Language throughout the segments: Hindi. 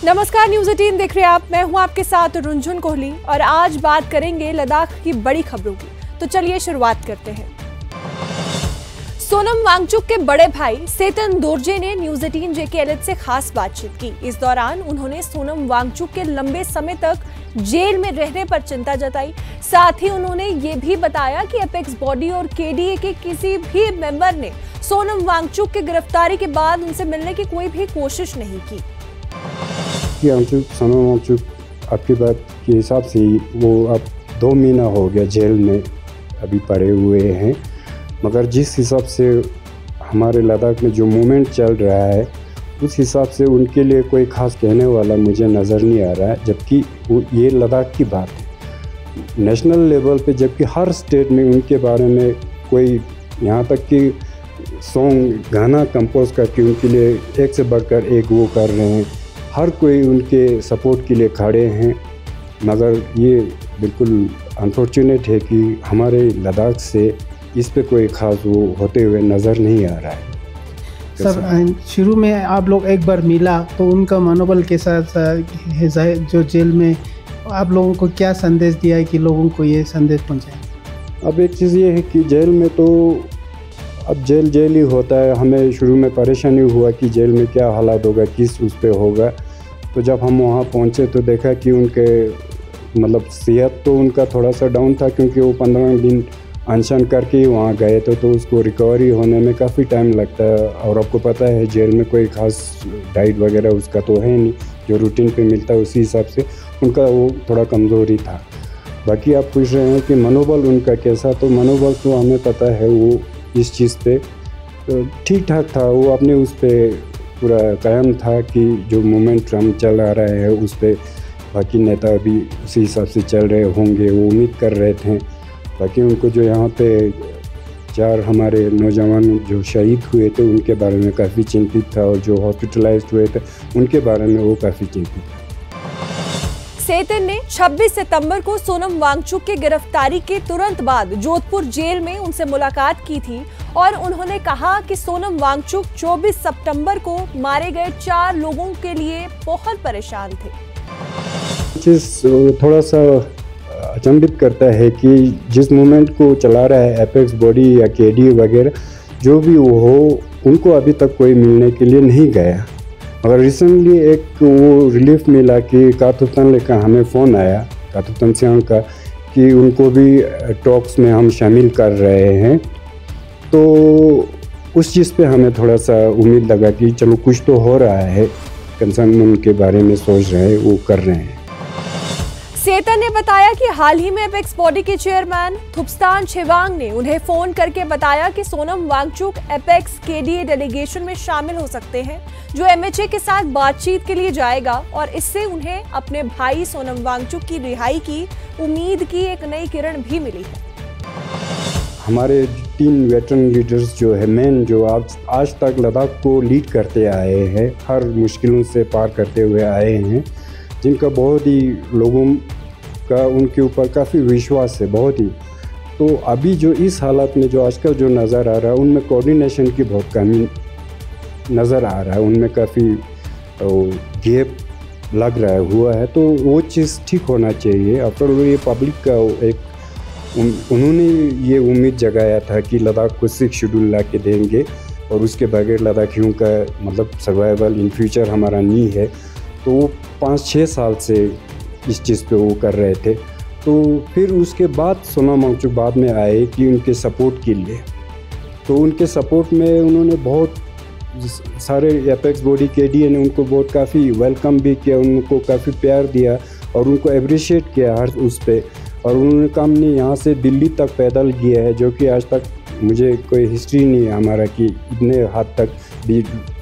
नमस्कार, न्यूज़ 18 देख रहे हैं आप। मैं हूं आपके साथ रुंझुन कोहली और आज बात करेंगे लद्दाख की बड़ी खबरों की। तो चलिए शुरुआत करते हैं। सोनम वांगचुक के बड़े भाई सेतन दोरजे ने न्यूज़ 18 JKLH से खास बातचीत की। इस दौरान उन्होंने सोनम वांगचुक के लंबे समय तक जेल में रहने पर चिंता जताई। साथ ही उन्होंने ये भी बताया कि एपेक्स बॉडी और KDA के किसी भी मेंबर ने सोनम वांगचुक की गिरफ्तारी के बाद उनसे मिलने की कोई भी कोशिश नहीं की। सोनम वांगचुक आपकी बात के हिसाब से वो अब 2 महीना हो गया जेल में अभी पड़े हुए हैं, मगर जिस हिसाब से हमारे लद्दाख में जो मूवमेंट चल रहा है उस हिसाब से उनके लिए कोई ख़ास कहने वाला मुझे नज़र नहीं आ रहा है। जबकि वो ये लद्दाख की बात है नेशनल लेवल पे, जबकि हर स्टेट में उनके बारे में कोई यहाँ तक कि सॉन्ग गाना कंपोज करके उनके लिए एक से बढ़कर एक वो कर रहे हैं। हर कोई उनके सपोर्ट के लिए खड़े हैं, मगर ये बिल्कुल अनफॉर्चुनेट है कि हमारे लद्दाख से इस पे कोई ख़ास वो होते हुए नज़र नहीं आ रहा है। सर, शुरू में आप लोग एक बार मिला तो उनका मनोबल के साथ है जो जेल में आप लोगों को क्या संदेश दिया है कि लोगों को ये संदेश पहुँचाए? अब एक चीज़ ये है कि जेल में तो अब जेल ही होता है। हमें शुरू में परेशानी हुआ कि जेल में क्या हालात होगा, किस उस पे होगा। तो जब हम वहाँ पहुँचे तो देखा कि उनके मतलब सेहत तो उनका थोड़ा सा डाउन था, क्योंकि वो 15 दिन अनशन करके ही वहाँ गए थे, तो उसको रिकवरी होने में काफ़ी टाइम लगता है। और आपको पता है जेल में कोई ख़ास डाइट वगैरह उसका तो है नहीं, जो रूटीन पे मिलता है उसी हिसाब से उनका वो थोड़ा कमज़ोरी था। बाकी आप पूछ रहे हैं कि मनोबल उनका कैसा, तो मनोबल तो हमें पता है वो इस चीज़ पे ठीक ठाक था। वो अपने उस पर पूरा कायम था कि जो मूवमेंट हम चला रहे हैं उस पर बाकी नेता भी उसी हिसाब से चल रहे होंगे, वो उम्मीद कर रहे थे। बाकी उनको जो यहाँ पे 4 हमारे नौजवान जो शहीद हुए थे उनके बारे में काफ़ी चिंतित था, और जो हॉस्पिटलाइज्ड हुए थे उनके बारे में वो काफ़ी चिंतित था। सेतन ने 26 सितंबर को सोनम वांगचुक की गिरफ्तारी के तुरंत बाद जोधपुर जेल में उनसे मुलाकात की थी और उन्होंने कहा कि सोनम वांगचुक 24 सितंबर को मारे गए 4 लोगों के लिए बहुत परेशान थे। थोड़ा सा अचंभित करता है कि जिस मूवमेंट को चला रहा है एपेक्स बॉडी या KDA वगैरह जो भी वो हो, उनको अभी तक कोई मिलने के लिए नहीं गया। मगर रिसेंटली एक वो रिलीफ मिला कि काथुतन लेकर हमें फ़ोन आया काथुतन सियांग का कि उनको भी टॉक्स में हम शामिल कर रहे हैं। तो उस चीज़ पे हमें थोड़ा सा उम्मीद लगा कि चलो कुछ तो हो रहा है, कंसर्न उनके बारे में सोच रहे हैं, वो कर रहे हैं। सेतन ने बताया कि हाल ही में एपेक्स बॉडी के चेयरमैन थुप्स्तान छेवांग ने उन्हें फोन करके बताया कि Sonam Wangchuk apex KDA delegation में शामिल हो सकते हैं, जो MHA के साथ बातचीत के लिए जाएगा, और इससे उन्हें अपने भाई सोनम वांगचुक की रिहाई की उम्मीद की एक नई किरण भी मिली है। हमारे 3 वेटरन लीडर्स जो है मेन, जो आज तक लद्दाख को लीड करते आए हैं, हर मुश्किलों से पार करते हुए आए हैं, जिनका बहुत ही लोगों का उनके ऊपर काफ़ी विश्वास है, बहुत ही। तो अभी जो इस हालत में जो आजकल जो नज़र आ रहा है उनमें कोऑर्डिनेशन की बहुत कमी नज़र आ रहा है, उनमें काफ़ी गैप लग रहा है हुआ है। तो वो चीज़ ठीक होना चाहिए। आफ्टर ये पब्लिक का एक उन्होंने ये उम्मीद जगाया था कि लद्दाख को 6 शेड्यूल ला के देंगे और उसके बगैर लद्दाखियों का मतलब सर्वाइवल इन फ्यूचर हमारा नहीं है। तो वो 5-6 साल से इस चीज़ पे वो कर रहे थे। तो फिर उसके बाद सोनम वांगचुक बाद में आए कि उनके सपोर्ट के लिए, तो उनके सपोर्ट में उन्होंने बहुत सारे एपेक्स बॉडी KDA ने उनको बहुत काफ़ी वेलकम भी किया, उनको काफ़ी प्यार दिया और उनको अप्रिशिएट किया हर उस पर। और उन्होंने काम नहीं यहाँ से दिल्ली तक पैदल किया है, जो कि आज तक मुझे कोई हिस्ट्री नहीं है हमारा कि इतने हद तक भी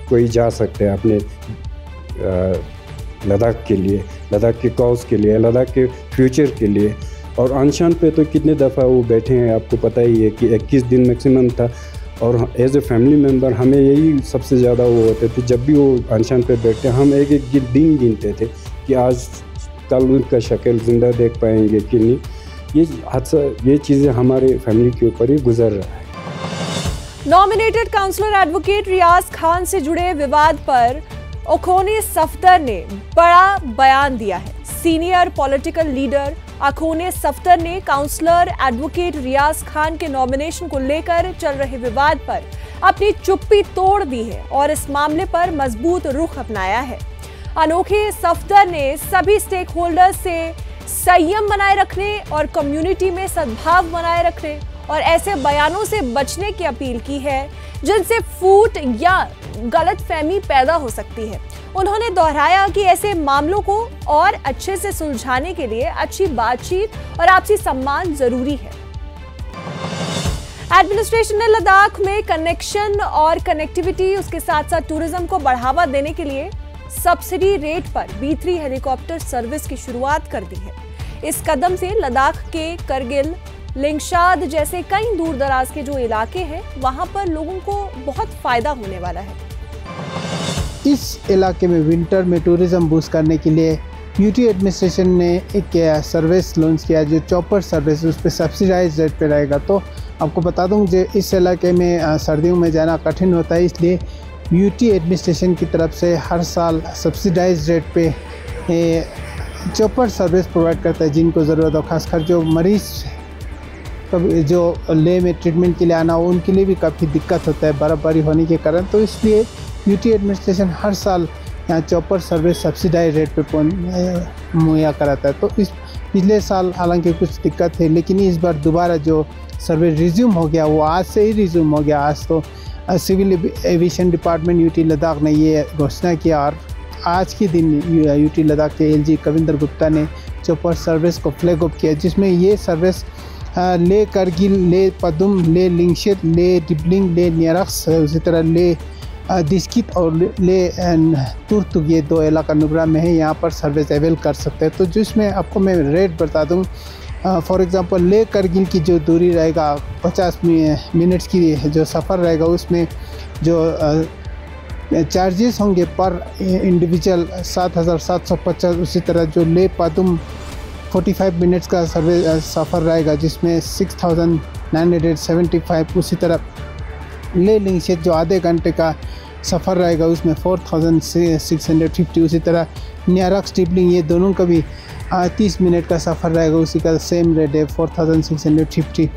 कोई जा सकते हैं अपने लद्दाख के लिए, लद्दाख के कॉज के लिए, लद्दाख के फ्यूचर के लिए। और अनशन पे तो कितने दफ़ा वो बैठे हैं, आपको पता ही है कि 21 दिन मैक्सिमम था। और एज ए फैमिली मेम्बर हमें यही सबसे ज़्यादा वो होते थे, जब भी वो अनशन पे बैठते हम एक दिन गिनते थे कि आज कल उनका शक्ल ज़िंदा देख पाएंगे कि नहीं। ये हादसा, ये चीज़ें हमारे फैमिली के ऊपर ही गुजर रहा है। नॉमिनेटेड काउंसलर एडवोकेट रियाज खान से जुड़े विवाद पर अखोने सफदर ने बड़ा बयान दिया है। सीनियर पॉलिटिकल लीडर अखोने सफदर ने काउंसलर एडवोकेट रियाज खान के नॉमिनेशन को लेकर चल रहे विवाद पर अपनी चुप्पी तोड़ दी है और इस मामले पर मजबूत रुख अपनाया है। अनोखे सफदर ने सभी स्टेक होल्डर्स से संयम बनाए रखने और कम्युनिटी में सद्भाव बनाए रखने और ऐसे बयानों से बचने की अपील की है जिनसे फूट या गलतफहमी पैदा हो सकती है। उन्होंने दोहराया कि ऐसे मामलों को और अच्छे से सुलझाने के लिए अच्छी बातचीत और आपसी सम्मान जरूरी है। एडमिनिस्ट्रेशन ने लद्दाख में कनेक्शन और कनेक्टिविटी, उसके साथ साथ टूरिज्म को बढ़ावा देने के लिए सब्सिडी रेट पर B3 हेलीकॉप्टर सर्विस की शुरुआत कर दी है। इस कदम से लद्दाख के करगिल, लिंगशाद जैसे कई दूर दराज के जो इलाके हैं वहां पर लोगों को बहुत फायदा होने वाला है। इस इलाके में विंटर में टूरिज्म बूस्ट करने के लिए यूटी एडमिनिस्ट्रेशन ने एक सर्विस लॉन्च किया जो चॉपर सर्विस, उस पर सब्सिडाइज रेट पे रहेगा। तो आपको बता दूं जो इस इलाके में सर्दियों में जाना कठिन होता है, इसलिए यूटी एडमिनिस्ट्रेशन की तरफ से हर साल सब्सिडाइज रेट पे चॉपर सर्विस प्रोवाइड करता है जिनको ज़रूरत हो। खासकर जो मरीज़ कभी जो ले में ट्रीटमेंट के लिए आना हो उनके लिए भी काफ़ी दिक्कत होता है बर्फ़बारी होने के कारण। तो इसलिए यूटी एडमिनिस्ट्रेशन हर साल यहाँ चॉपर सर्विस सब्सिडाइज रेट पे मुहैया कराता है। तो इस पिछले साल हालांकि कुछ दिक्कत है, लेकिन इस बार दोबारा जो सर्विस रिज्यूम हो गया वो आज से ही रिज्यूम हो गया। आज तो civil aviation department UT Ladakh ने ये घोषणा किया और आज के दिन यूटी लद्दाख के LG कविंदर गुप्ता ने चॉपर सर्विस को फ्लैग ऑफ किया, जिसमें ये सर्विस ले करगिल, ले पदुम, ले लिंगशेत, ले डिबलिंग, ले न्यारक्स, उसी तरह ले दिस्कित और ले तुर्तुक, ये 2 इलाका नुब्रा में है, यहाँ पर सर्विस अवेल कर सकते हैं। तो जिसमें आपको मैं रेट बता दूँ, फॉर एग्ज़ाम्पल ले करगिल की जो दूरी रहेगा 50 मिनट्स की जो सफ़र रहेगा उसमें जो चार्जेस होंगे पर इंडिविजुअल 7,750। उसी तरह जो ले पदुम 45 मिनट्स का सफ़र रहेगा जिसमें 6,975। उसी तरह ले लिंगशेत जो आधे घंटे का सफ़र रहेगा उसमें 4,650। उसी तरह न्यारक्स डिबलिंग ये दोनों का भी 30 मिनट का सफ़र रहेगा, उसी का सेम रेट है 4,650।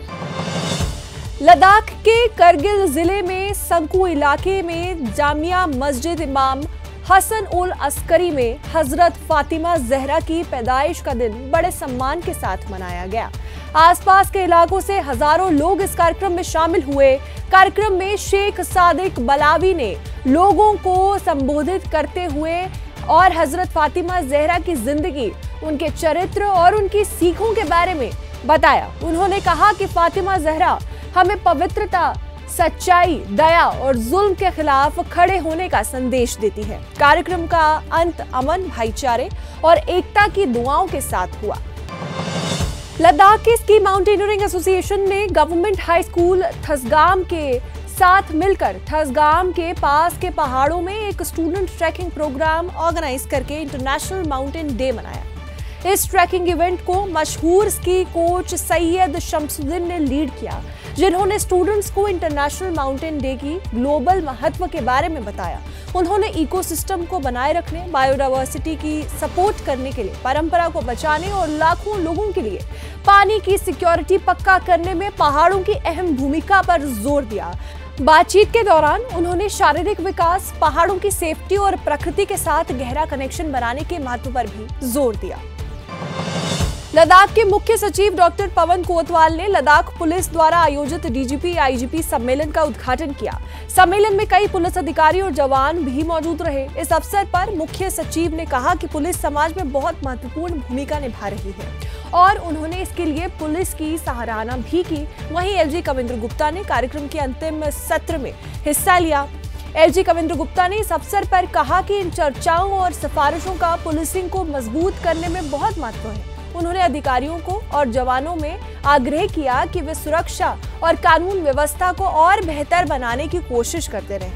लद्दाख के करगिल जिले में संकू इलाके में जामिया मस्जिद इमाम हसन उल अस्करी में हजरत फातिमा जहरा की पैदाइश का दिन बड़े सम्मान के साथ मनाया गया। आसपास के इलाकों से हजारों लोग इस कार्यक्रम में शामिल हुए। कार्यक्रम में शेख सादिक बलावी ने लोगों को संबोधित करते हुए और हजरत फातिमा जहरा की जिंदगी, उनके चरित्र और उनकी सीखों के बारे में बताया। उन्होंने कहा कि फातिमा जहरा हमें पवित्रता, सच्चाई, दया और जुल्म के खिलाफ खड़े होने का संदेश देती है। कार्यक्रम का अंत अमन, भाईचारे और एकता की दुआओं के साथ हुआ। लद्दाख की स्की माउंटेनियरिंग एसोसिएशन ने गवर्नमेंट हाई स्कूल थसगाम के साथ मिलकर थसगाम के पास के पहाड़ों में एक स्टूडेंट ट्रैकिंग प्रोग्राम ऑर्गेनाइज करके इंटरनेशनल माउंटेन डे मनाया। इस ट्रैकिंग इवेंट को मशहूर स्की कोच सैयद शमसुद्दीन ने लीड किया, जिन्होंने स्टूडेंट्स को इंटरनेशनल माउंटेन डे की ग्लोबल महत्व के बारे में बताया। उन्होंने इकोसिस्टम को बनाए रखने, बायोडायवर्सिटी की सपोर्ट करने के लिए, परंपरा को बचाने और लाखों लोगों के लिए पानी की सिक्योरिटी पक्का करने में पहाड़ों की अहम भूमिका पर जोर दिया। बातचीत के दौरान उन्होंने शारीरिक विकास, पहाड़ों की सेफ्टी और प्रकृति के साथ गहरा कनेक्शन बनाने के महत्व पर भी जोर दिया। लद्दाख के मुख्य सचिव डॉक्टर पवन कोतवाल ने लद्दाख पुलिस द्वारा आयोजित डीजीपी आईजीपी सम्मेलन का उद्घाटन किया। सम्मेलन में कई पुलिस अधिकारी और जवान भी मौजूद रहे। इस अवसर पर मुख्य सचिव ने कहा कि पुलिस समाज में बहुत महत्वपूर्ण भूमिका निभा रही है और उन्होंने इसके लिए पुलिस की सराहना भी की। वहीं LG कविंदर गुप्ता ने कार्यक्रम के अंतिम सत्र में हिस्सा लिया। LG कविंदर गुप्ता ने इस अवसर पर कहा कि इन चर्चाओं और सिफारिशों का पुलिसिंग को मजबूत करने में बहुत महत्व है। उन्होंने अधिकारियों को और जवानों में आग्रह किया कि वे सुरक्षा और कानून व्यवस्था को और बेहतर बनाने की कोशिश करते रहें।